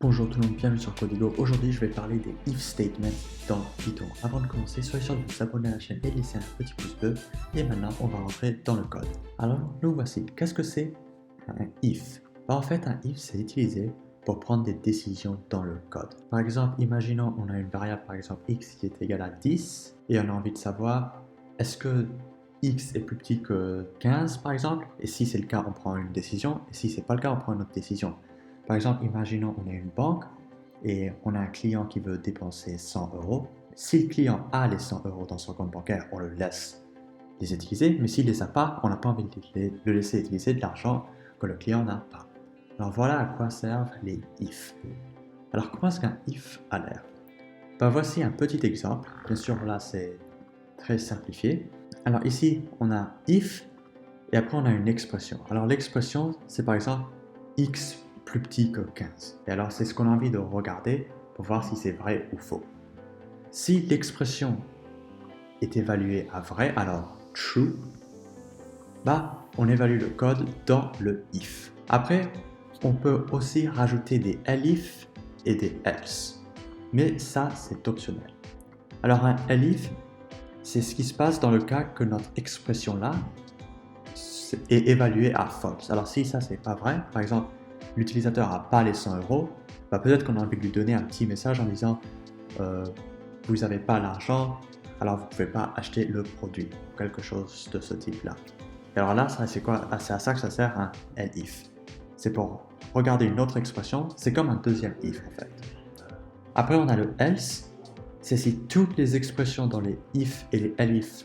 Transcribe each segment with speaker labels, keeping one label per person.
Speaker 1: Bonjour tout le monde, bienvenue sur Codigo. Aujourd'hui, je vais parler des if statements dans Python. Avant de commencer, soyez sûr de vous abonner à la chaîne et de laisser un petit pouce bleu. Et maintenant, on va rentrer dans le code. Alors, nous voici. Qu'est-ce que c'est un if? En fait, un if, c'est utilisé pour prendre des décisions dans le code. Par exemple, imaginons on a une variable, par exemple x qui est égale à 10 et on a envie de savoir est-ce que x est plus petit que 15 par exemple, et si c'est le cas, on prend une décision, et si c'est pas le cas, on prend une autre décision. Par exemple, imaginons on est une banque et on a un client qui veut dépenser 100 euros. Si le client a les 100 euros dans son compte bancaire, on le laisse les utiliser, mais s'il ne les a pas, on n'a pas envie de le laisser utiliser de l'argent que le client n'a pas. Alors voilà à quoi servent les if. Alors comment est-ce qu'un if a l'air? Voici un petit exemple. Bien sûr, là c'est très simplifié. Alors ici, on a if et après on a une expression. Alors l'expression, c'est par exemple x plus petit que 15. Et alors c'est ce qu'on a envie de regarder pour voir si c'est vrai ou faux. Si l'expression est évaluée à vrai, alors true, on évalue le code dans le if. Après, on peut aussi rajouter des elif et des else. Mais ça, c'est optionnel. Alors un elif, c'est ce qui se passe dans le cas que notre expression là est évaluée à false. Alors si ça, c'est pas vrai, par exemple, l'utilisateur n'a pas les 100 euros, peut-être qu'on a envie de lui donner un petit message en disant vous n'avez pas l'argent, alors vous ne pouvez pas acheter le produit, quelque chose de ce type-là. Et alors là, c'est quoi? C'est à ça que ça sert un elif. C'est pour regarder une autre expression, c'est comme un deuxième if en fait. Après, on a le else, c'est si toutes les expressions dans les if et les elif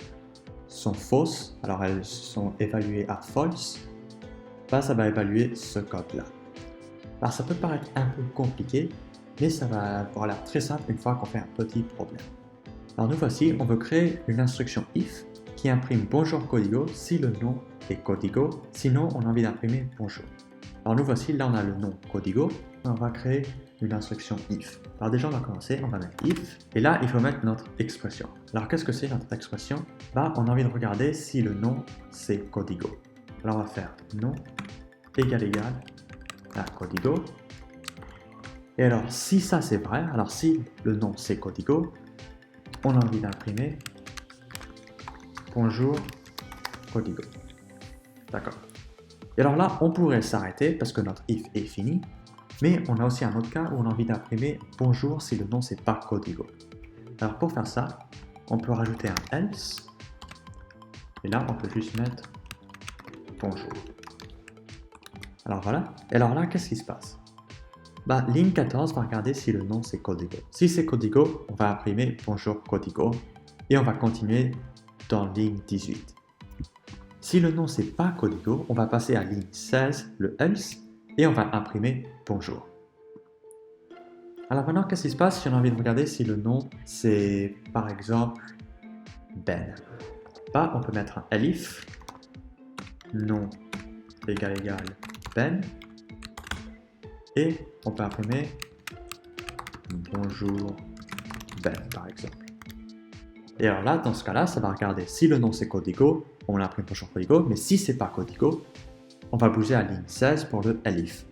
Speaker 1: sont fausses, alors elles sont évaluées à false, ça va évaluer ce code-là. Alors ça peut paraître un peu compliqué, mais ça va avoir l'air très simple une fois qu'on fait un petit problème. Alors nous voici, on veut créer une instruction if qui imprime bonjour Codigo si le nom est Codigo, sinon on a envie d'imprimer bonjour. Alors nous voici, là on a le nom Codigo, on va créer une instruction if. Alors déjà on va commencer, on va mettre if, et là il faut mettre notre expression. Alors qu'est-ce que c'est notre expression? On a envie de regarder si le nom c'est Codigo. Alors on va faire nom égal à Codigo. Et alors si ça c'est vrai, alors si le nom c'est Codigo, on a envie d'imprimer bonjour Codigo. D'accord. Et alors là, on pourrait s'arrêter parce que notre if est fini, mais on a aussi un autre cas où on a envie d'imprimer bonjour si le nom c'est pas Codigo. Alors pour faire ça, on peut rajouter un else, et là on peut juste mettre bonjour. Alors voilà, et alors là, qu'est-ce qui se passe? Ligne 14 va regarder si le nom c'est Codigo. Si c'est Codigo, on va imprimer bonjour Codigo, et on va continuer dans ligne 18. Si le nom c'est pas Codigo, on va passer à ligne 16, le else, et on va imprimer bonjour. Alors maintenant, qu'est-ce qui se passe si on a envie de regarder si le nom c'est par exemple Ben? On peut mettre un elif, nom égal Ben, et on peut imprimer bonjour Ben par exemple. Et alors là, dans ce cas-là, ça va regarder si le nom c'est Codigo, on l'imprime bonjour Codigo, mais si c'est pas Codigo, on va bouger à ligne 16 pour le elif.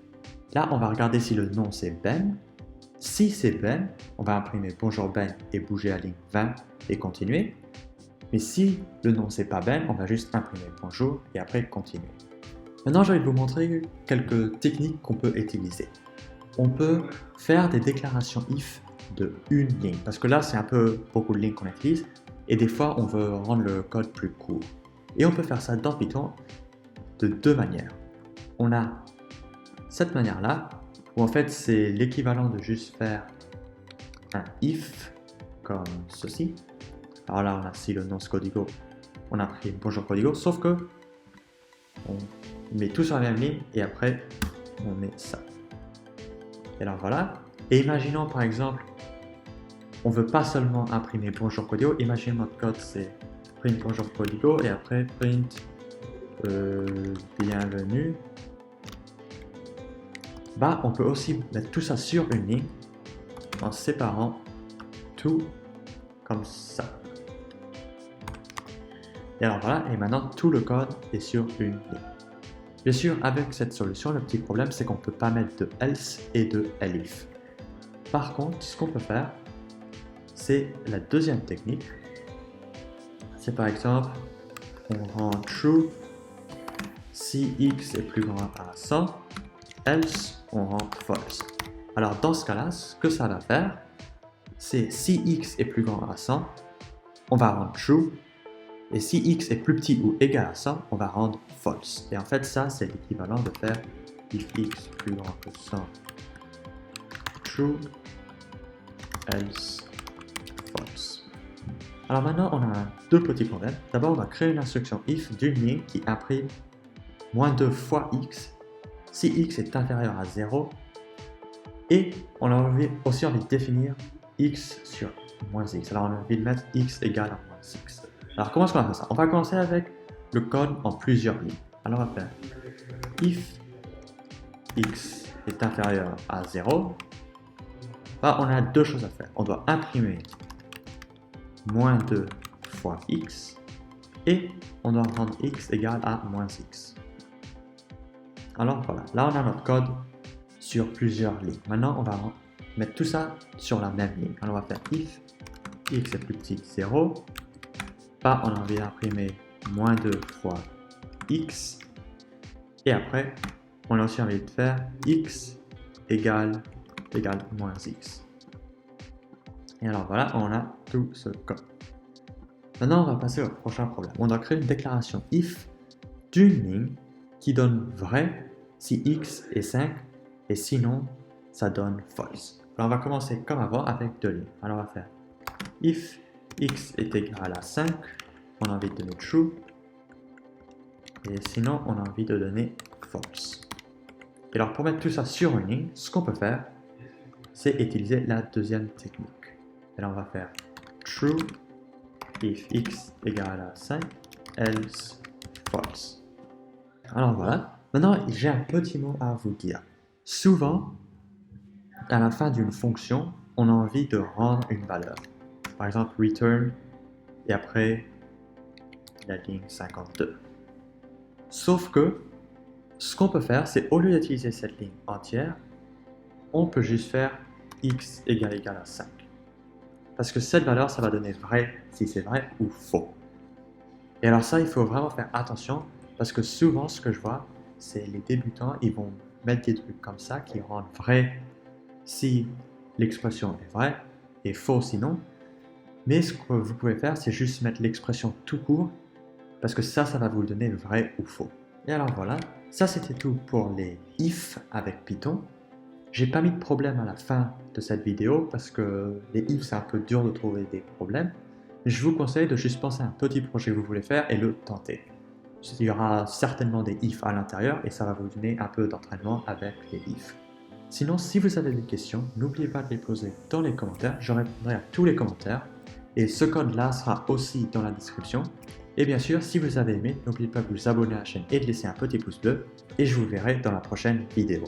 Speaker 1: Là, on va regarder si le nom c'est Ben. Si c'est Ben, on va imprimer bonjour Ben et bouger à ligne 20 et continuer. Mais si le nom c'est pas Ben, on va juste imprimer bonjour et après continuer. Maintenant, je vais vous montrer quelques techniques qu'on peut utiliser. On peut faire des déclarations if de une ligne, parce que là, c'est un peu beaucoup de lignes qu'on utilise, et des fois, on veut rendre le code plus court. Et on peut faire ça dans Python de deux manières. On a cette manière-là, où en fait, c'est l'équivalent de juste faire un if, comme ceci. Alors là, on a si le nom c'est Codigo, on imprime bonjour Codigo, sauf que on met tout sur la même ligne et après on met ça. Et alors voilà. Et imaginons par exemple, on veut pas seulement imprimer bonjour Codigo. Imaginons notre code c'est print bonjour Codigo et après print bienvenue. On peut aussi mettre tout ça sur une ligne en séparant tout comme ça. Et alors voilà, et maintenant tout le code est sur une ligne. Bien sûr, avec cette solution, le petit problème, c'est qu'on ne peut pas mettre de else et de elif. Par contre, ce qu'on peut faire, c'est la deuxième technique. C'est par exemple, on rend true si x est plus grand à 100, else on rend false. Alors dans ce cas-là, ce que ça va faire, c'est si x est plus grand à 100, on va rendre true, et si x est plus petit ou égal à 100, on va rendre false. Et en fait, ça, c'est l'équivalent de faire if x plus grand que 100, true, else, false. Alors maintenant, on a deux petits problèmes. D'abord, on va créer une instruction if d'une ligne qui imprime moins 2 fois x si x est inférieur à 0. Et on a aussi envie de définir x sur moins x. Alors on a envie de mettre x égale à moins x. Alors comment est-ce qu'on va faire ça? On va commencer avec le code en plusieurs lignes. Alors on va faire if x est inférieur à 0. Bah, on a deux choses à faire. On doit imprimer moins 2 fois x et on doit rendre x égal à moins x. Alors voilà, là on a notre code sur plusieurs lignes. Maintenant on va mettre tout ça sur la même ligne. Alors on va faire if x est plus petit que 0. Bah, on a envie d'imprimer moins 2 fois x et après on a aussi envie de faire x égale moins x. Et alors voilà, on a tout ce code. Maintenant, on va passer au prochain problème. On doit créer une déclaration if d'une ligne qui donne vrai si x est 5 et sinon ça donne false. Alors on va commencer comme avant avec deux lignes. Alors on va faire if x est égal à 5, on a envie de donner true et sinon on a envie de donner false. Et alors pour mettre tout ça sur une ligne, ce qu'on peut faire, c'est utiliser la deuxième technique. Et là on va faire true if x égale à 5, else false. Alors voilà, maintenant j'ai un petit mot à vous dire. Souvent, à la fin d'une fonction, on a envie de rendre une valeur. Par exemple, return et après la ligne 52. Sauf que ce qu'on peut faire, c'est au lieu d'utiliser cette ligne entière, on peut juste faire x égale à 5. Parce que cette valeur, ça va donner vrai si c'est vrai ou faux. Et alors ça, il faut vraiment faire attention parce que souvent, ce que je vois, c'est les débutants, ils vont mettre des trucs comme ça qui rendent vrai si l'expression est vraie et faux sinon. Mais ce que vous pouvez faire, c'est juste mettre l'expression tout court parce que ça va vous donner vrai ou faux. Et alors voilà, ça c'était tout pour les if avec Python. J'ai pas mis de problème à la fin de cette vidéo parce que les if c'est un peu dur de trouver des problèmes. Mais je vous conseille de juste penser à un petit projet que vous voulez faire et le tenter. Il y aura certainement des if à l'intérieur et ça va vous donner un peu d'entraînement avec les if. Sinon, si vous avez des questions, n'oubliez pas de les poser dans les commentaires. Je répondrai à tous les commentaires. Et ce code-là sera aussi dans la description. Et bien sûr, si vous avez aimé, n'oubliez pas de vous abonner à la chaîne et de laisser un petit pouce bleu. Et je vous verrai dans la prochaine vidéo.